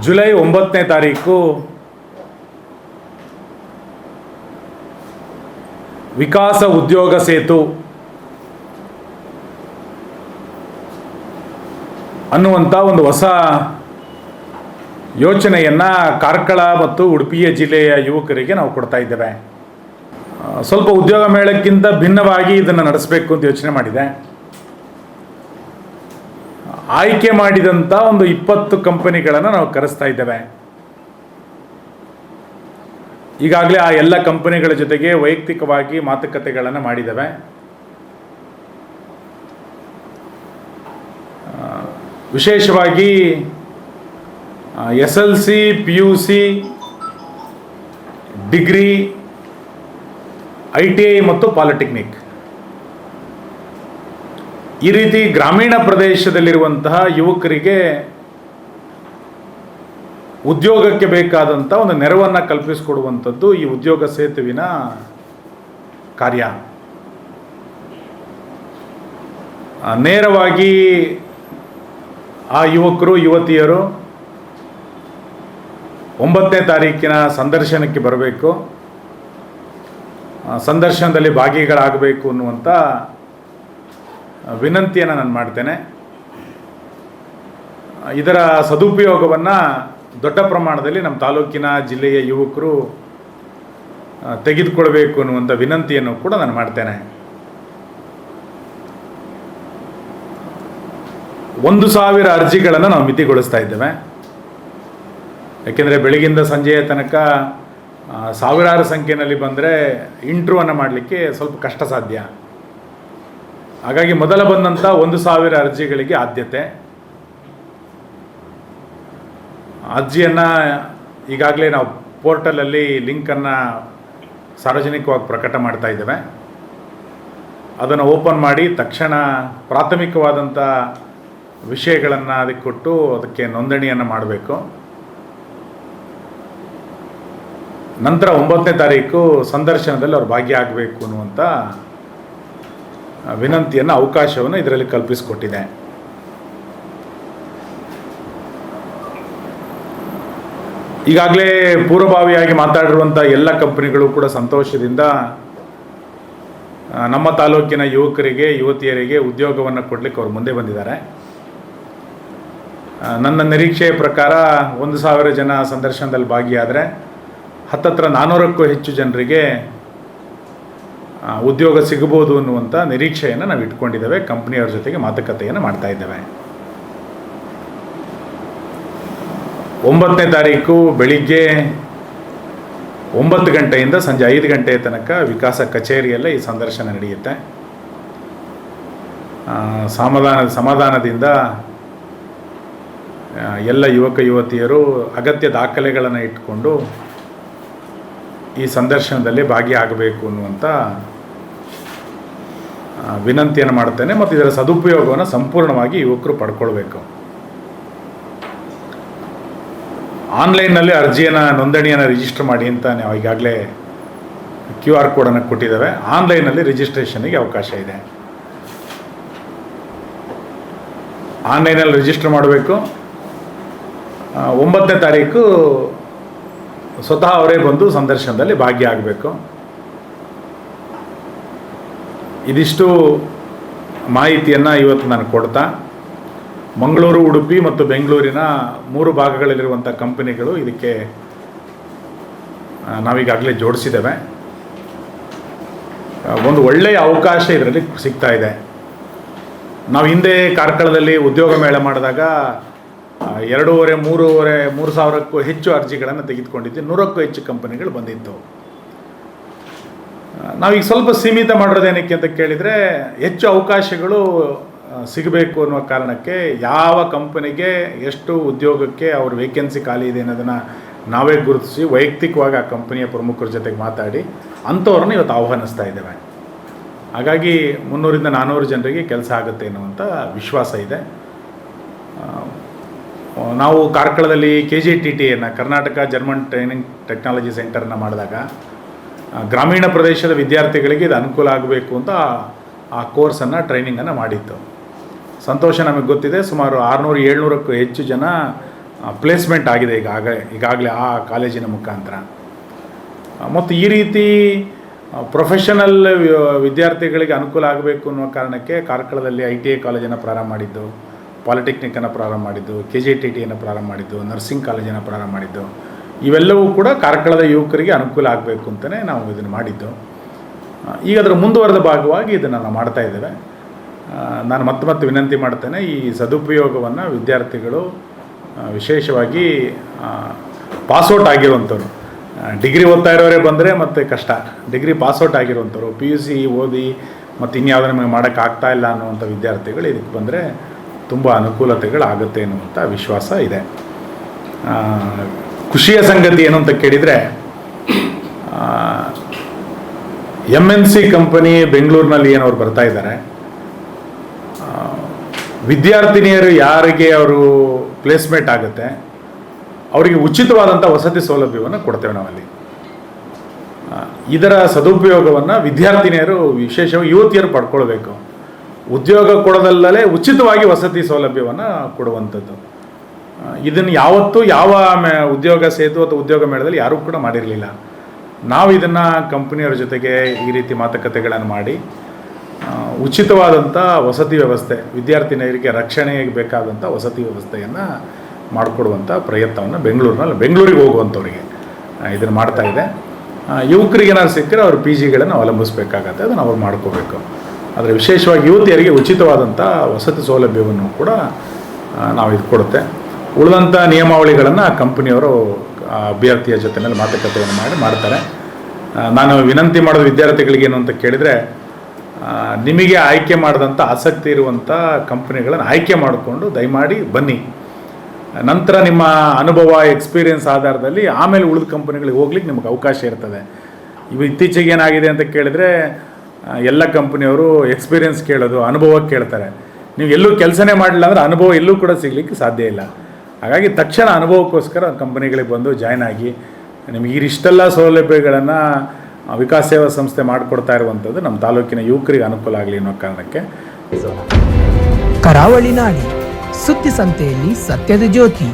July 9ನೇ ತಾರೀಕು ವಿಕಾಸ ಉದ್ಯೋಗ ಸೇತು ಅನ್ನುವಂಥ ಒಂದು ಹೊಸ ಯೋಚನೆಯನ್ನು ಕಾರ್ಕಳ ಮತ್ತು ಉಡುಪಿಯ ಜಿಲ್ಲೆಯ ಯುವಕರಿಗೆ ನಾವು ಕೊಡ್ತಾ ಇದ್ದೇವೆ. ಸ್ವಲ್ಪ ಉದ್ಯೋಗ ಮೇಳಕ್ಕಿಂತ ಭಿನ್ನವಾಗಿ ಇದನ್ನು ನಡೆಸಬೇಕು ಅಂತ ಯೋಚನೆ ಮಾಡಿದೆ. ಆಯ್ಕೆ ಮಾಡಿದಂಥ ಒಂದು 20 ಕಂಪನಿಗಳನ್ನು ನಾವು ಕರೆಸ್ತಾ ಇದ್ದೇವೆ. ಈಗಾಗಲೇ ಆ ಎಲ್ಲ ಕಂಪನಿಗಳ ಜೊತೆಗೆ ವೈಯಕ್ತಿಕವಾಗಿ ಮಾತುಕತೆಗಳನ್ನು ಮಾಡಿದ್ದೇವೆ. ವಿಶೇಷವಾಗಿ SLC, PUC, ಡಿಗ್ರಿ, ITI ಮತ್ತು ಪಾಲಿಟೆಕ್ನಿಕ್, ಈ ರೀತಿ ಗ್ರಾಮೀಣ ಪ್ರದೇಶದಲ್ಲಿರುವಂತಹ ಯುವಕರಿಗೆ ಉದ್ಯೋಗಕ್ಕೆ ಬೇಕಾದಂಥ ಒಂದು ನೆರವನ್ನು ಕಲ್ಪಿಸಿಕೊಡುವಂಥದ್ದು ಈ ಉದ್ಯೋಗ ಸೇತುವಿನ ಕಾರ್ಯ. ನೇರವಾಗಿ ಆ ಯುವಕರು ಯುವತಿಯರು 9ನೇ ತಾರೀಕಿನ ಸಂದರ್ಶನಕ್ಕೆ ಬರಬೇಕು, ಸಂದರ್ಶನದಲ್ಲಿ ಭಾಗಿಗಳಾಗಬೇಕು ಅನ್ನುವಂಥ ವಿನಂತಿಯನ್ನು ನಾನು ಮಾಡ್ತೇನೆ. ಇದರ ಸದುಪಯೋಗವನ್ನು ದೊಡ್ಡ ಪ್ರಮಾಣದಲ್ಲಿ ನಮ್ಮ ತಾಲೂಕಿನ ಜಿಲ್ಲೆಯ ಯುವಕರು ತೆಗೆದುಕೊಳ್ಬೇಕು ಅನ್ನುವಂಥ ವಿನಂತಿಯನ್ನು ಕೂಡ ನಾನು ಮಾಡ್ತೇನೆ. 1,000 ಅರ್ಜಿಗಳನ್ನು ನಾವು ಮಿತಿಗೊಳಿಸ್ತಾ ಇದ್ದೇವೆ. ಯಾಕೆಂದರೆ ಬೆಳಗಿಂದ ಸಂಜೆಯ ತನಕ ಸಾವಿರಾರು ಸಂಖ್ಯೆಯಲ್ಲಿ ಬಂದರೆ ಇಂಟ್ರ್ಯೂವನ್ನು ಮಾಡಲಿಕ್ಕೆ ಸ್ವಲ್ಪ ಕಷ್ಟ ಸಾಧ್ಯ. ಹಾಗಾಗಿ ಮೊದಲ ಬಂದಂಥ 1,000 ಅರ್ಜಿಗಳಿಗೆ ಆದ್ಯತೆ. ಅರ್ಜಿಯನ್ನು ಈಗಾಗಲೇ ನಾವು ಪೋರ್ಟಲಲ್ಲಿ ಲಿಂಕನ್ನು ಸಾರ್ವಜನಿಕವಾಗಿ ಪ್ರಕಟ ಮಾಡ್ತಾ ಇದ್ದೇವೆ. ಅದನ್ನು ಓಪನ್ ಮಾಡಿ ತಕ್ಷಣ ಪ್ರಾಥಮಿಕವಾದಂಥ ವಿಷಯಗಳನ್ನು ಅದಕ್ಕೆ ಕೊಟ್ಟು ಅದಕ್ಕೆ ನೋಂದಣಿಯನ್ನು ಮಾಡಬೇಕು. ನಂತರ 9ನೇ ತಾರೀಕು ಸಂದರ್ಶನದಲ್ಲಿ ಅವರು ಭಾಗಿಯಾಗಬೇಕು ಅನ್ನುವಂಥ ವಿನಂತಿಯನ್ನು, ಅವಕಾಶವನ್ನು ಇದರಲ್ಲಿ ಕಲ್ಪಿಸಿಕೊಟ್ಟಿದೆ. ಈಗಾಗಲೇ ಪೂರ್ವಭಾವಿಯಾಗಿ ಮಾತಾಡಿರುವಂಥ ಎಲ್ಲ ಕಂಪನಿಗಳು ಕೂಡ ಸಂತೋಷದಿಂದ ನಮ್ಮ ತಾಲೂಕಿನ ಯುವಕರಿಗೆ ಯುವತಿಯರಿಗೆ ಉದ್ಯೋಗವನ್ನು ಕೊಡಲಿಕ್ಕೆ ಅವರು ಮುಂದೆ ಬಂದಿದ್ದಾರೆ. ನನ್ನ ನಿರೀಕ್ಷೆಯ ಪ್ರಕಾರ 1,000 ಜನ ಸಂದರ್ಶನದಲ್ಲಿ ಭಾಗಿಯಾದರೆ ಹತ್ತತ್ರ 400ಕ್ಕೂ ಹೆಚ್ಚು ಜನರಿಗೆ ಉದ್ಯೋಗ ಸಿಗಬಹುದು ಅನ್ನುವಂಥ ನಿರೀಕ್ಷೆಯನ್ನು ನಾವು ಇಟ್ಕೊಂಡಿದ್ದೇವೆ. ಕಂಪ್ನಿಯವ್ರ ಜೊತೆಗೆ ಮಾತುಕತೆಯನ್ನು ಮಾಡ್ತಾ ಇದ್ದೇವೆ. 9ನೇ ತಾರೀಕು ಬೆಳಿಗ್ಗೆ 9 ಗಂಟೆಯಿಂದ ಸಂಜೆ 5 ಗಂಟೆಯ ತನಕ ವಿಕಾಸ ಕಚೇರಿಯಲ್ಲೇ ಈ ಸಂದರ್ಶನ ನಡೆಯುತ್ತೆ. ಸಮಾಧಾನದಿಂದ ಎಲ್ಲ ಯುವಕ ಯುವತಿಯರು ಅಗತ್ಯ ದಾಖಲೆಗಳನ್ನು ಇಟ್ಟುಕೊಂಡು ಈ ಸಂದರ್ಶನದಲ್ಲಿ ಭಾಗಿಯಾಗಬೇಕು ಅನ್ನುವಂಥ ವಿನಂತಿಯನ್ನು ಮಾಡ್ತೇನೆ. ಮತ್ತು ಇದರ ಸದುಪಯೋಗವನ್ನು ಸಂಪೂರ್ಣವಾಗಿ ಯುವಕರು ಪಡ್ಕೊಳ್ಬೇಕು. ಆನ್ಲೈನ್ನಲ್ಲಿ ಅರ್ಜಿಯನ್ನು ನೋಂದಣಿಯನ್ನು ರಿಜಿಸ್ಟರ್ ಮಾಡಿ ಅಂತ ನಾವು ಈಗಾಗಲೇ QR ಕೋಡನ್ನು ಕೊಟ್ಟಿದ್ದೇವೆ. ಆನ್ಲೈನಲ್ಲಿ ರಿಜಿಸ್ಟ್ರೇಷನ್ಗೆ ಅವಕಾಶ ಇದೆ. ಆನ್ಲೈನಲ್ಲಿ ರಿಜಿಸ್ಟರ್ ಮಾಡಬೇಕು. 9ನೇ ತಾರೀಕು ಸ್ವತಃ ಅವರೇ ಬಂದು ಸಂದರ್ಶನದಲ್ಲಿ ಭಾಗಿಯಾಗಬೇಕು. ಇದಿಷ್ಟು ಮಾಹಿತಿಯನ್ನು ಇವತ್ತು ನಾನು ಕೊಡ್ತಾ, ಮಂಗಳೂರು, ಉಡುಪಿ ಮತ್ತು ಬೆಂಗಳೂರಿನ 3 ಭಾಗಗಳಲ್ಲಿರುವಂಥ ಕಂಪನಿಗಳು ಇದಕ್ಕೆ ನಾವೀಗಾಗಲೇ ಜೋಡಿಸಿದ್ದೇವೆ. ಒಂದು ಒಳ್ಳೆಯ ಅವಕಾಶ ಇದರಲ್ಲಿ ಸಿಗ್ತಾ ಇದೆ. ನಾವು ಹಿಂದೆ ಕಾರ್ಕಳದಲ್ಲಿ ಉದ್ಯೋಗ ಮೇಳ ಮಾಡಿದಾಗ 2,500-3,000ಕ್ಕೂ ಹೆಚ್ಚು ಅರ್ಜಿಗಳನ್ನು ತೆಗೆದುಕೊಂಡಿದ್ದು, 100ಕ್ಕೂ ಹೆಚ್ಚು ಕಂಪನಿಗಳು ಬಂದಿತ್ತು. ನಾವೀಗ ಸ್ವಲ್ಪ ಸೀಮಿತ ಮಾಡಿರೋದೇನಕ್ಕೆ ಅಂತ ಕೇಳಿದರೆ, ಹೆಚ್ಚು ಅವಕಾಶಗಳು ಸಿಗಬೇಕು ಅನ್ನುವ ಕಾರಣಕ್ಕೆ ಯಾವ ಕಂಪನಿಗೆ ಎಷ್ಟು ಉದ್ಯೋಗಕ್ಕೆ ಅವ್ರ ವೇಕೆನ್ಸಿ ಖಾಲಿ ಇದೆ ಅನ್ನೋದನ್ನು ನಾವೇ ಗುರುತಿಸಿ ವೈಯಕ್ತಿಕವಾಗಿ ಆ ಕಂಪನಿಯ ಪ್ರಮುಖರ ಜೊತೆಗೆ ಮಾತಾಡಿ ಅಂಥವ್ರನ್ನ ಇವತ್ತು ಆಹ್ವಾನಿಸ್ತಾ ಇದ್ದೇವೆ. ಹಾಗಾಗಿ 300-400 ಜನರಿಗೆ ಕೆಲಸ ಆಗುತ್ತೆ ಅನ್ನುವಂಥ ವಿಶ್ವಾಸ ಇದೆ. ನಾವು ಕಾರ್ಕಳದಲ್ಲಿ KJTTಯನ್ನು, ಕರ್ನಾಟಕ ಜರ್ಮನ್ ಟ್ರೈನಿಂಗ್ ಟೆಕ್ನಾಲಜಿ ಸೆಂಟರನ್ನು ಮಾಡಿದಾಗ ಗ್ರಾಮೀಣ ಪ್ರದೇಶದ ವಿದ್ಯಾರ್ಥಿಗಳಿಗೆ ಇದು ಅನುಕೂಲ ಆಗಬೇಕು ಅಂತ ಆ ಕೋರ್ಸನ್ನು ಟ್ರೈನಿಂಗನ್ನು ಮಾಡಿತ್ತು. ಸಂತೋಷ, ನಮಗೆ ಗೊತ್ತಿದೆ ಸುಮಾರು 600-700ಕ್ಕೂ ಹೆಚ್ಚು ಜನ ಪ್ಲೇಸ್ಮೆಂಟ್ ಆಗಿದೆ ಈಗಾಗಲೇ ಆ ಕಾಲೇಜಿನ ಮುಖಾಂತರ. ಮತ್ತು ಈ ರೀತಿ ಪ್ರೊಫೆಷನಲ್ ವಿದ್ಯಾರ್ಥಿಗಳಿಗೆ ಅನುಕೂಲ ಆಗಬೇಕು ಅನ್ನೋ ಕಾರಣಕ್ಕೆ ಕಾರ್ಕಳದಲ್ಲಿ ITI ಕಾಲೇಜನ್ನು ಪ್ರಾರಂಭ ಮಾಡಿದ್ದು, ಪಾಲಿಟೆಕ್ನಿಕನ್ನು ಪ್ರಾರಂಭ ಮಾಡಿದ್ದು, KJTTಯನ್ನು ಪ್ರಾರಂಭ ಮಾಡಿದ್ದು, ನರ್ಸಿಂಗ್ ಕಾಲೇಜನ್ನು ಪ್ರಾರಂಭ ಮಾಡಿದ್ದು. ಇವೆಲ್ಲವೂ ಕೂಡ ಕಾರ್ಕಳದ ಯುವಕರಿಗೆ ಅನುಕೂಲ ಆಗಬೇಕು ಅಂತಲೇ ನಾವು ಇದನ್ನು ಮಾಡಿದ್ದು. ಈಗ ಅದರ ಮುಂದುವರೆದ ಭಾಗವಾಗಿ ಇದನ್ನು ನಾವು ಮಾಡ್ತಾ ಇದ್ದೇವೆ. ನಾನು ಮತ್ತೆ ವಿನಂತಿ ಮಾಡ್ತೇನೆ, ಈ ಸದುಪಯೋಗವನ್ನು ವಿದ್ಯಾರ್ಥಿಗಳು ವಿಶೇಷವಾಗಿ ಪಾಸ್ಔಟ್ ಆಗಿರುವಂಥವ್ರು, ಡಿಗ್ರಿ ಓದ್ತಾ ಇರೋರೇ ಬಂದರೆ ಮತ್ತು ಕಷ್ಟ, ಡಿಗ್ರಿ ಪಾಸ್ಔಟ್ ಆಗಿರುವಂಥವ್ರು, PUC ಓದಿ ಮತ್ತು ಇನ್ಯಾವುದೋ ನಮಗೆ ಮಾಡೋಕ್ಕಾಗ್ತಾ ಇಲ್ಲ ಅನ್ನುವಂಥ ವಿದ್ಯಾರ್ಥಿಗಳು ಇದಕ್ಕೆ ಬಂದರೆ ತುಂಬ ಅನುಕೂಲತೆಗಳಾಗುತ್ತೆ ಎನ್ನುವಂಥ ವಿಶ್ವಾಸ ಇದೆ. ಖುಷಿಯ ಸಂಗತಿ ಏನು ಅಂತ ಕೇಳಿದರೆ, MNC ಕಂಪನಿ ಬೆಂಗಳೂರಿನಲ್ಲಿ ಏನವ್ರು ಬರ್ತಾ ಇದ್ದಾರೆ, ವಿದ್ಯಾರ್ಥಿನಿಯರು ಯಾರಿಗೆ ಅವರು ಪ್ಲೇಸ್ಮೆಂಟ್ ಆಗುತ್ತೆ ಅವರಿಗೆ ಉಚಿತವಾದಂಥ ವಸತಿ ಸೌಲಭ್ಯವನ್ನು ಕೊಡ್ತೇವೆ ನಾವಲ್ಲಿ. ಇದರ ಸದುಪಯೋಗವನ್ನು ವಿದ್ಯಾರ್ಥಿನಿಯರು ವಿಶೇಷವಾಗಿ ಯುವತಿಯರು ಪಡ್ಕೊಳ್ಬೇಕು. ಉದ್ಯೋಗ ಕೊಡೋದಲ್ಲೇ ಉಚಿತವಾಗಿ ವಸತಿ ಸೌಲಭ್ಯವನ್ನು ಕೊಡುವಂಥದ್ದು. ಇದನ್ನು ಯಾವತ್ತೂ ಯಾವ ಉದ್ಯೋಗ ಸೇತು ಅಥವಾ ಉದ್ಯೋಗ ಮೇಳದಲ್ಲಿ ಯಾರೂ ಕೂಡ ಮಾಡಿರಲಿಲ್ಲ. ನಾವು ಇದನ್ನು ಕಂಪ್ನಿಯವರ ಜೊತೆಗೆ ಈ ರೀತಿ ಮಾತುಕತೆಗಳನ್ನು ಮಾಡಿ ಉಚಿತವಾದಂಥ ವಸತಿ ವ್ಯವಸ್ಥೆ, ವಿದ್ಯಾರ್ಥಿನಿಯರಿಗೆ ರಕ್ಷಣೆಗೆ ಬೇಕಾದಂಥ ವಸತಿ ವ್ಯವಸ್ಥೆಯನ್ನು ಮಾಡಿಕೊಡುವಂಥ ಪ್ರಯತ್ನವನ್ನು ಬೆಂಗಳೂರಿಗೆ ಹೋಗುವಂಥವ್ರಿಗೆ ಇದನ್ನು ಮಾಡ್ತಾಯಿದೆ. ಯುವಕರಿಗೆ ಏನಾದ್ರು ಸಿಕ್ಕರೆ ಅವರು PGಗಳನ್ನು ಅವಲಂಬಿಸಬೇಕಾಗತ್ತೆ, ಅದನ್ನು ಅವ್ರು ಮಾಡ್ಕೋಬೇಕು. ಆದರೆ ವಿಶೇಷವಾಗಿ ಯುವತಿಯರಿಗೆ ಉಚಿತವಾದಂಥ ವಸತಿ ಸೌಲಭ್ಯವನ್ನು ಕೂಡ ನಾವು ಇದು ಕೊಡುತ್ತೆ. ಉಳಿದಂಥ ನಿಯಮಾವಳಿಗಳನ್ನು ಕಂಪನಿಯವರು ಅಭ್ಯರ್ಥಿಯ ಜೊತೆಯಲ್ಲಿ ಮಾತುಕತೆಯನ್ನು ಮಾಡ್ತಾರೆ. ನಾನು ವಿನಂತಿ ಮಾಡೋದು ವಿದ್ಯಾರ್ಥಿಗಳಿಗೆ ಏನು ಅಂತ ಕೇಳಿದರೆ, ನಿಮಗೆ ಆಯ್ಕೆ ಮಾಡಿದಂಥ ಆಸಕ್ತಿ ಇರುವಂಥ ಕಂಪ್ನಿಗಳನ್ನು ಆಯ್ಕೆ ಮಾಡಿಕೊಂಡು ದಯಮಾಡಿ ಬನ್ನಿ. ನಂತರ ನಿಮ್ಮ ಅನುಭವ ಎಕ್ಸ್ಪೀರಿಯೆನ್ಸ್ ಆಧಾರದಲ್ಲಿ ಆಮೇಲೆ ಉಳಿದ ಕಂಪನಿಗಳಿಗೆ ಹೋಗ್ಲಿಕ್ಕೆ ನಿಮಗೆ ಅವಕಾಶ ಇರ್ತದೆ. ಇತ್ತೀಚೆಗೆ ಏನಾಗಿದೆ ಅಂತ ಕೇಳಿದರೆ, ಎಲ್ಲ ಕಂಪ್ನಿಯವರು ಎಕ್ಸ್ಪೀರಿಯೆನ್ಸ್ ಕೇಳೋದು, ಅನುಭವ ಕೇಳ್ತಾರೆ. ನೀವು ಎಲ್ಲೂ ಕೆಲಸನೇ ಮಾಡಲಿಲ್ಲ ಅಂದರೆ ಅನುಭವ ಎಲ್ಲೂ ಕೂಡ ಸಿಗಲಿಕ್ಕೆ ಸಾಧ್ಯ ಇಲ್ಲ. ಹಾಗಾಗಿ ತಕ್ಷಣ ಅನುಭವಕ್ಕೋಸ್ಕರ ಕಂಪನಿಗಳಿಗೆ ಬಂದು ಜಾಯ್ನ್ ಆಗಿ ನಿಮಗೆ ಇಷ್ಟೆಲ್ಲ ಸೌಲಭ್ಯಗಳನ್ನು ವಿಕಾಸ್ ಸೇವಾ ಸಂಸ್ಥೆ ಮಾಡಿಕೊಡ್ತಾ ಇರುವಂಥದ್ದು ನಮ್ಮ ತಾಲೂಕಿನ ಯುವಕರಿಗೆ ಅನುಕೂಲ ಆಗಲಿ ಅನ್ನೋ ಕಾರಣಕ್ಕೆ. ಕರಾವಳಿ ನಾಡಿ ಸುದ್ದಿ ಸಂತೆಯಲ್ಲಿ ಸತ್ಯದ ಜ್ಯೋತಿ.